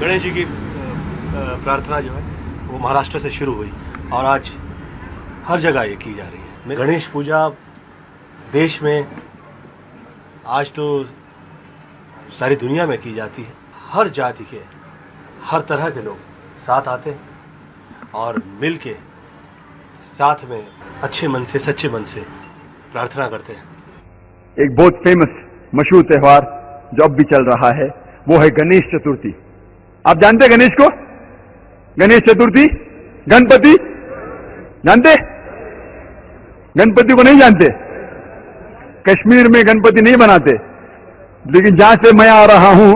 गणेश जी की प्रार्थना जो है वो महाराष्ट्र से शुरू हुई और आज हर जगह ये की जा रही है। गणेश पूजा देश में आज तो सारी दुनिया में की जाती है। हर जाति के, हर तरह के लोग साथ आते हैं और मिल के साथ में अच्छे मन से, सच्चे मन से प्रार्थना करते हैं। एक बहुत फेमस मशहूर त्यौहार जो अब भी चल रहा है वो है गणेश चतुर्थी। आप जानते हैं गणेश को? गणेश चतुर्थी, गणपति जानते? गणपति को नहीं जानते? कश्मीर में गणपति नहीं बनाते, लेकिन जहां से मैं आ रहा हूं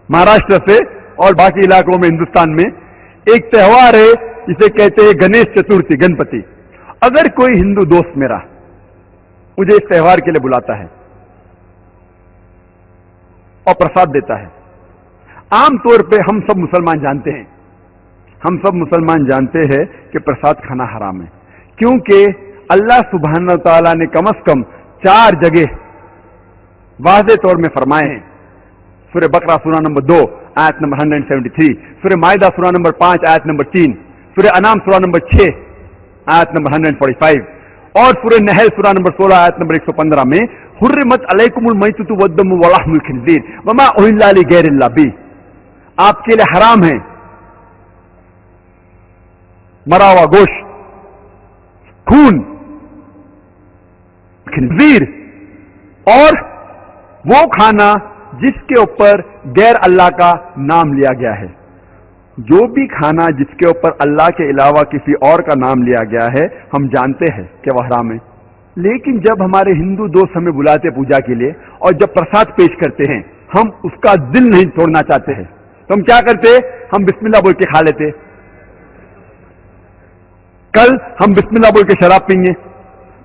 महाराष्ट्र से और बाकी इलाकों में हिंदुस्तान में एक त्यौहार है जिसे कहते हैं गणेश चतुर्थी, गणपति। अगर कोई हिंदू दोस्त मेरा मुझे इस त्यौहार के लिए बुलाता है और प्रसाद देता है, आमतौर पे हम सब मुसलमान जानते हैं, हम सब मुसलमान जानते हैं कि प्रसाद खाना हराम है, क्योंकि अल्लाह सुब्हानहू व तआला ने कम से कम 4 जगह वाज़ेह तौर में फरमाए हैं। सूरह बकरा सूरा नंबर 2 आयत नंबर 173, सूरह माइदा सूरा नंबर 5 आयत नंबर 3, सूरह अनाम सूरा नंबर 6 आयत नंबर 145 और सूरह नहल सूरा नंबर 16 आयत नंबर 115 में हुर्रिमत अलैकुमुल मैततु वद्दमु वलहमुल खिंज़ीर वमा उहिल्ला लिगैरिल्लाह बिही, आपके लिए हराम है मरा हुआ गोश्त, खून, खिंज़ीर और वो खाना जिसके ऊपर गैर अल्लाह का नाम लिया गया है। जो भी खाना जिसके ऊपर अल्लाह के अलावा किसी और का नाम लिया गया है हम जानते हैं कि वह हराम है, लेकिन जब हमारे हिंदू दोस्त हमें बुलाते पूजा के लिए और जब प्रसाद पेश करते हैं हम उसका दिल नहीं तोड़ना चाहते हैं, तो हम क्या करते? हम बिस्मिल्लाह बोल के खा लेते। कल हम बिस्मिल्लाह बोल के शराब पीएंगे,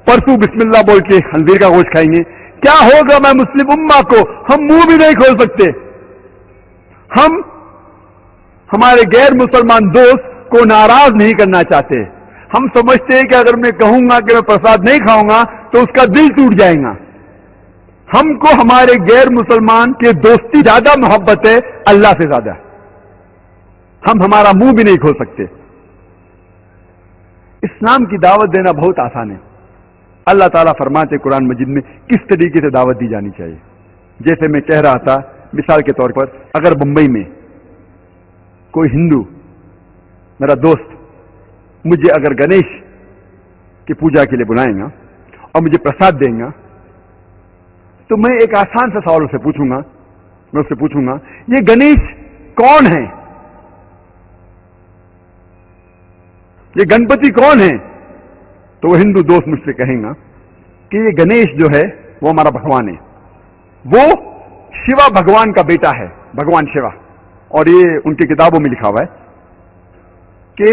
परसों बिस्मिल्लाह बोल के खंजीर का गोश्त खाएंगे। क्या होगा मैं मुस्लिम उम्मा को? हम मुंह भी नहीं खोल सकते। हम हमारे गैर मुसलमान दोस्त को नाराज नहीं करना चाहते। हम समझते हैं कि अगर मैं कहूंगा कि मैं प्रसाद नहीं खाऊंगा तो उसका दिल टूट जाएगा। हमको हमारे गैर मुसलमान के दोस्ती ज्यादा मोहब्बत है अल्लाह से ज्यादा। हम हमारा मुंह भी नहीं खोल सकते। इस्लाम की दावत देना बहुत आसान है। अल्लाह ताला फरमाते कुरान मजीद में किस तरीके से दावत दी जानी चाहिए। जैसे मैं कह रहा था, मिसाल के तौर पर अगर बंबई में कोई हिंदू मेरा दोस्त मुझे अगर गणेश की पूजा के लिए बुलाएगा और मुझे प्रसाद देगा, तो मैं एक आसान सा सवाल उससे पूछूंगा। मैं उससे पूछूंगा ये गणेश कौन है, ये गणपति कौन है? तो वो हिंदू दोस्त मुझसे कहेगा कि ये गणेश जो है वो हमारा भगवान है, वो शिवा भगवान का बेटा है, भगवान शिवा। और ये उनकी किताबों में लिखा हुआ है कि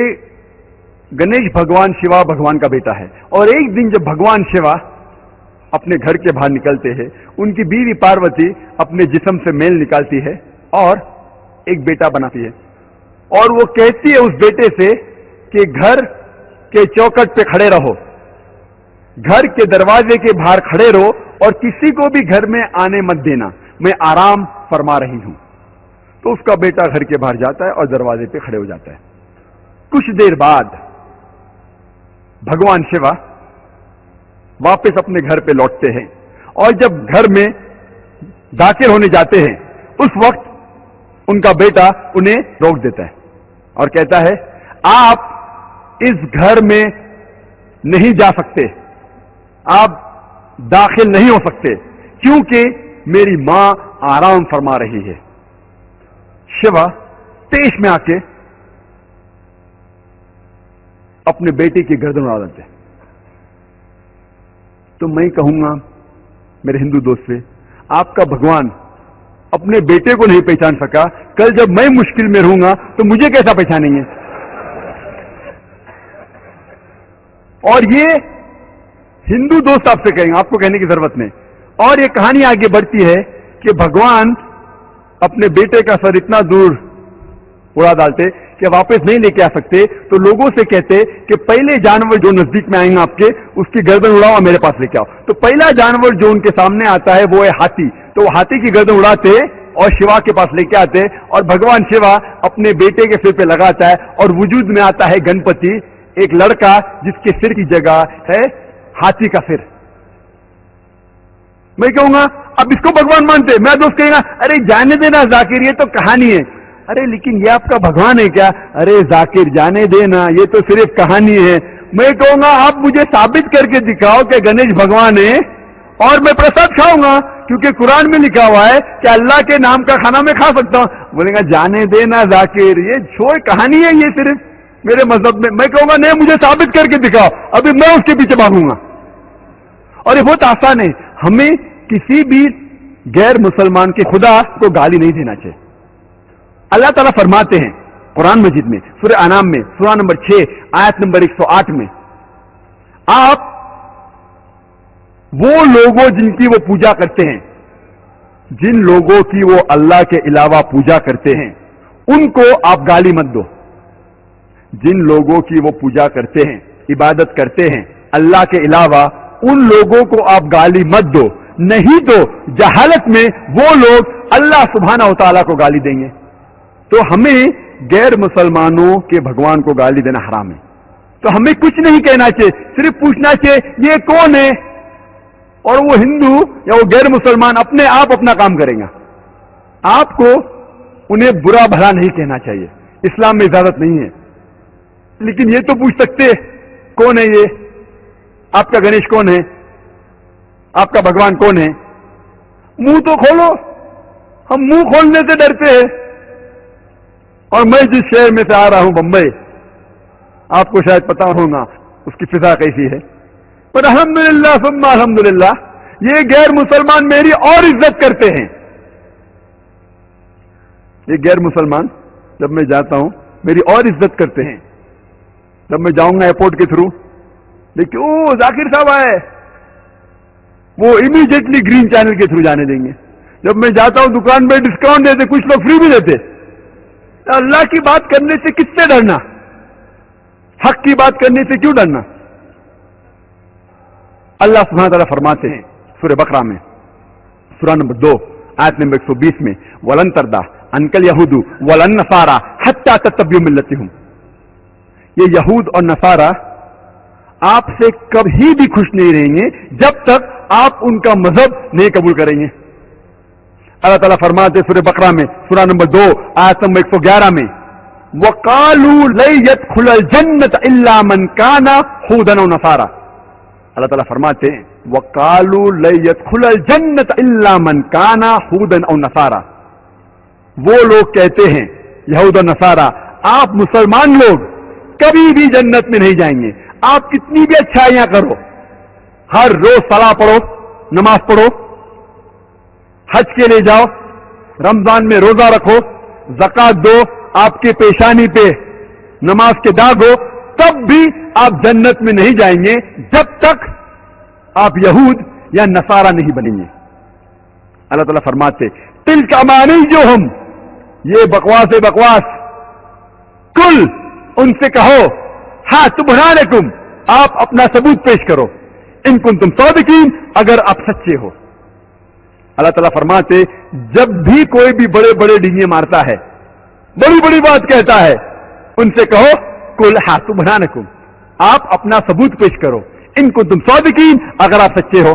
गणेश भगवान शिवा भगवान का बेटा है। और एक दिन जब भगवान शिवा अपने घर के बाहर निकलते हैं, उनकी बीवी पार्वती अपने जिस्म से मेल निकालती है और एक बेटा बनाती है, और वो कहती है उस बेटे से कि घर के चौखट पे खड़े रहो, घर के दरवाजे के बाहर खड़े रहो और किसी को भी घर में आने मत देना, मैं आराम फरमा रही हूं। तो उसका बेटा घर के बाहर जाता है और दरवाजे पे खड़े हो जाता है। कुछ देर बाद भगवान शिवा वापस अपने घर पे लौटते हैं और जब घर में दाखिल होने जाते हैं उस वक्त उनका बेटा उन्हें रोक देता है और कहता है आप इस घर में नहीं जा सकते, आप दाखिल नहीं हो सकते, क्योंकि मेरी मां आराम फरमा रही है। शिवा तेज में आके अपने बेटे की गर्दन उड़ा देते। तो मैं कहूंगा मेरे हिंदू दोस्त से, आपका भगवान अपने बेटे को नहीं पहचान सका, कल जब मैं मुश्किल में रहूंगा तो मुझे कैसा पहचानेंगे? और ये हिंदू दोस्त आपसे कहेंगे, आपको कहने की जरूरत नहीं। और ये कहानी आगे बढ़ती है कि भगवान अपने बेटे का सर इतना दूर उड़ा डालते कि वापस नहीं लेके आ सकते, तो लोगों से कहते कि पहले जानवर जो नजदीक में आएंगे आपके, उसकी गर्दन उड़ाओ मेरे पास लेके आओ। तो पहला जानवर जो उनके सामने आता है वो है हाथी। तो वो हाथी की गर्दन उड़ाते और शिवा के पास लेके आते और भगवान शिवा अपने बेटे के सिर पे लगाता है और वजूद में आता है गणपति, एक लड़का जिसके सिर की जगह है हाथी का सिर। मैं कहूंगा अब इसको भगवान मानते, मैं दोस्त कहेगा अरे जाने देना जाकिर, ये तो कहानी है। अरे लेकिन ये आपका भगवान है क्या? अरे जाकिर जाने देना, ये तो सिर्फ कहानी है। मैं कहूंगा आप मुझे साबित करके दिखाओ कि गणेश भगवान है और मैं प्रसाद खाऊंगा, क्योंकि कुरान में लिखा हुआ है कि अल्लाह के नाम का खाना मैं खा सकता हूं। बोलेगा जाने देना जाकिर, ये छोड़ कहानी है, ये सिर्फ मेरे मजहब में। मैं कहूंगा नहीं, मुझे साबित करके दिखाओ, अभी मैं उसके पीछे भागूंगा। और ये बहुत आसान है, हमें किसी भी गैर मुसलमान के खुदा को गाली नहीं देना चाहिए। अल्लाह ताला फरमाते हैं कुरान मजीद में, सूरह अनाम में, सूरह नंबर 6 आयत नंबर 108 में, आप वो लोगों जिनकी वो पूजा करते हैं, जिन लोगों की वो अल्लाह के अलावा पूजा करते हैं, उनको आप गाली मत दो। जिन लोगों की वो पूजा करते हैं, इबादत करते हैं अल्लाह के अलावा, उन लोगों को आप गाली मत दो, नहीं तो जहालत में वो लोग अल्लाह सुब्हानहू व तआला को गाली देंगे। तो हमें गैर मुसलमानों के भगवान को गाली देना हराम है। तो हमें कुछ नहीं कहना चाहिए, सिर्फ पूछना चाहिए ये कौन है, और वो हिंदू या वो गैर मुसलमान अपने आप अपना काम करेगा। आपको उन्हें बुरा भला नहीं कहना चाहिए, इस्लाम में इजाजत नहीं है। लेकिन ये तो पूछ सकते कौन है ये, आपका गणेश कौन है, आपका भगवान कौन है? मुंह तो खोलो। हम मुंह खोलने से डरते हैं। और मैं जिस शहर में से आ रहा हूं, बंबई, आपको शायद पता होगा उसकी फिजा कैसी है, पर अल्हम्दुलिल्लाह सुम्मा अल्हम्दुलिल्लाह, ये गैर मुसलमान मेरी और इज्जत करते हैं। ये गैर मुसलमान जब मैं जाता हूं मेरी और इज्जत करते हैं। जब मैं जाऊंगा एयरपोर्ट के थ्रू, देखिए ओ जाकिर साहब आए, वो इमीडिएटली ग्रीन चैनल के थ्रू जाने देंगे। जब मैं जाता हूं दुकान में डिस्काउंट देते, कुछ लोग फ्री भी देते। तो अल्लाह की बात करने से किससे डरना, हक की बात करने से क्यों डरना? अल्लाह सुब्हानहू व तआला फरमाते हैं सूरह बकरा में, सूरह नंबर 2 आयत नंबर 120 में, वलन तरदा अनकल यहूदू वलन नसारा हत्ता तत्तबियु मिल्लतहुम। ये यहूद और नसारा आपसे कभी भी खुश नहीं रहेंगे जब तक आप उनका मजहब नहीं कबूल करेंगे। अल्लाह ताला फरमाते सूरह बकरा में, सूरह नंबर 2 आयत नंबर 111 में, वकालू लै यदखुलल जन्नत इल्ला मन काना हुदन व नसारा। अल्लाह ताला फरमाते हैं वकालू लै यदखुलल जन्नत इल्ला मन काना हुदन व नसारा। वो लोग कहते हैं, यहूद और नसारा, आप मुसलमान लोग कभी भी जन्नत में नहीं जाएंगे। आप कितनी भी अच्छाइयां करो, हर रोज सलाह पढ़ो, नमाज पढ़ो, हज के लिए जाओ, रमजान में रोजा रखो, ज़कात दो, आपके पेशानी पे नमाज के दाग हो, तब भी आप जन्नत में नहीं जाएंगे जब तक आप यहूद या नसारा नहीं बनेंगे। अल्लाह ताला फरमाते तिल का मानी जो हम, ये बकवास है बकवास। कुल उनसे कहो, हाँ सुब्हानकुम, आप अपना सबूत पेश करो, इन कुंतुम सादिकीन, अगर आप सच्चे हो। अल्लाह ताला फरमाते जब भी कोई भी बड़े बड़े डींगे मारता है, बड़ी बड़ी बात कहता है, उनसे कहो कुल हाँ सुब्हानकुम, आप अपना सबूत पेश करो, इन कुंतुम सादिकीन, अगर आप सच्चे हो।